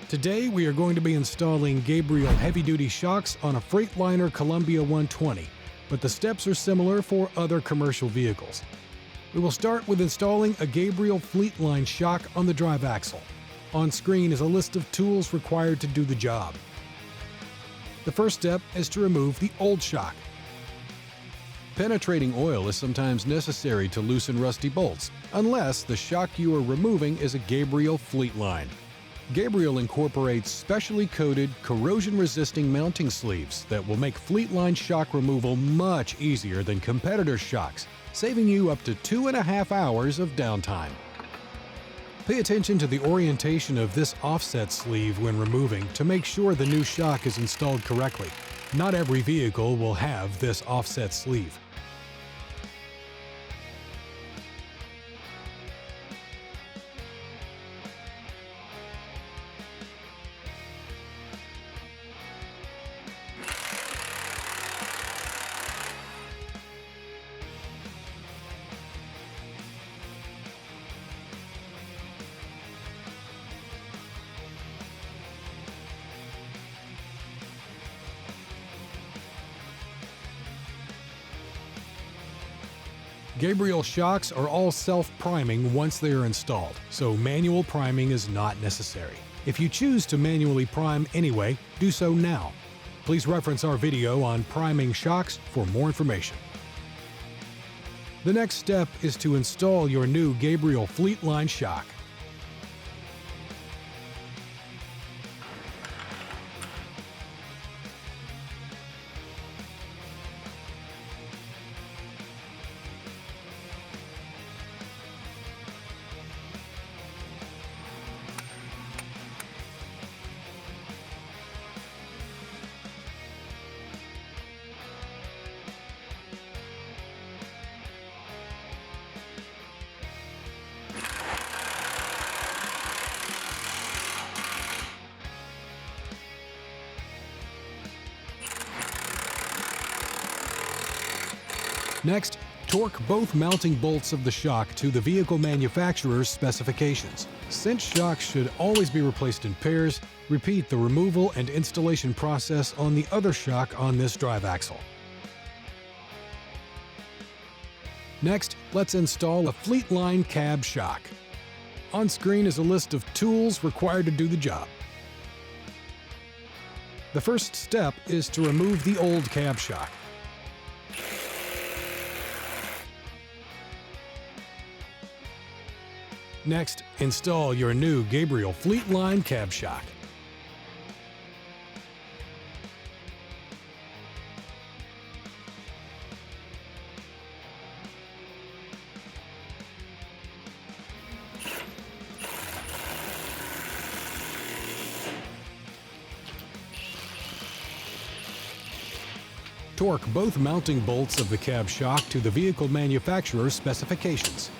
Today we are going to be installing Gabriel heavy-duty shocks on a Freightliner Columbia 120, but the steps are similar for other commercial vehicles. We will start with installing a Gabriel Fleetline shock on the drive axle. On screen is a list of tools required to do the job. The first step is to remove the old shock. Penetrating oil is sometimes necessary to loosen rusty bolts, unless the shock you are removing is a Gabriel Fleetline. Gabriel incorporates specially coated, corrosion-resisting mounting sleeves that will make Fleetline shock removal much easier than competitor shocks, saving you up to 2.5 hours of downtime. Pay attention to the orientation of this offset sleeve when removing to make sure the new shock is installed correctly. Not every vehicle will have this offset sleeve. Gabriel shocks are all self-priming once they are installed, so manual priming is not necessary. If you choose to manually prime anyway, do so now. Please reference our video on priming shocks for more information. The next step is to install your new Gabriel Fleetline shock. Next, torque both mounting bolts of the shock to the vehicle manufacturer's specifications. Since shocks should always be replaced in pairs, repeat the removal and installation process on the other shock on this drive axle. Next, let's install a Fleetline cab shock. On screen is a list of tools required to do the job. The first step is to remove the old cab shock. Next, install your new Gabriel Fleetline cab shock. Torque both mounting bolts of the cab shock to the vehicle manufacturer's specifications.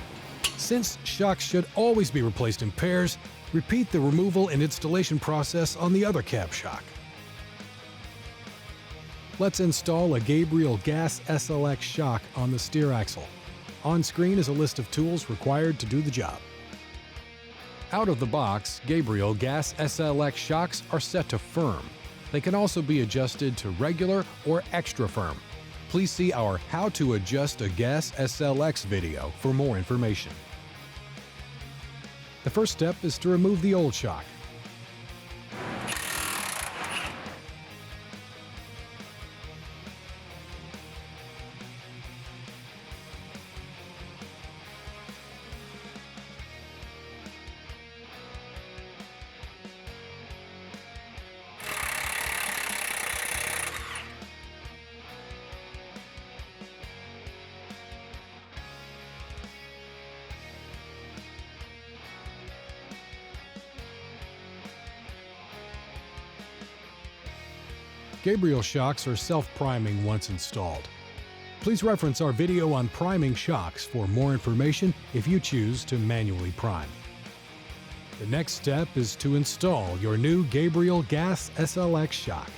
Since shocks should always be replaced in pairs, repeat the removal and installation process on the other cab shock. Let's install a Gabriel Gas SLX shock on the steer axle. On screen is a list of tools required to do the job. Out of the box, Gabriel Gas SLX shocks are set to firm. They can also be adjusted to regular or extra firm. Please see our How to Adjust a Gas SLX video for more information. The first step is to remove the old shock. Gabriel shocks are self-priming once installed. Please reference our video on priming shocks for more information if you choose to manually prime. The next step is to install your new Gabriel Gas SLX shock.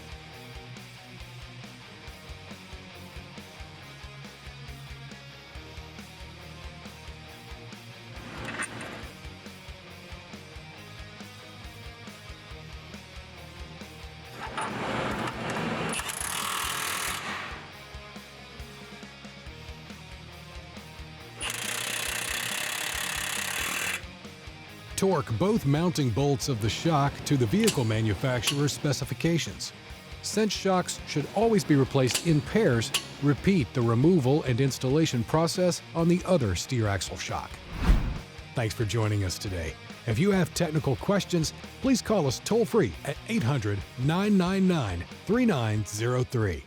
Torque both mounting bolts of the shock to the vehicle manufacturer's specifications. Since shocks should always be replaced in pairs, repeat the removal and installation process on the other steer axle shock. Thanks for joining us today. If you have technical questions, please call us toll-free at 800-999-3903.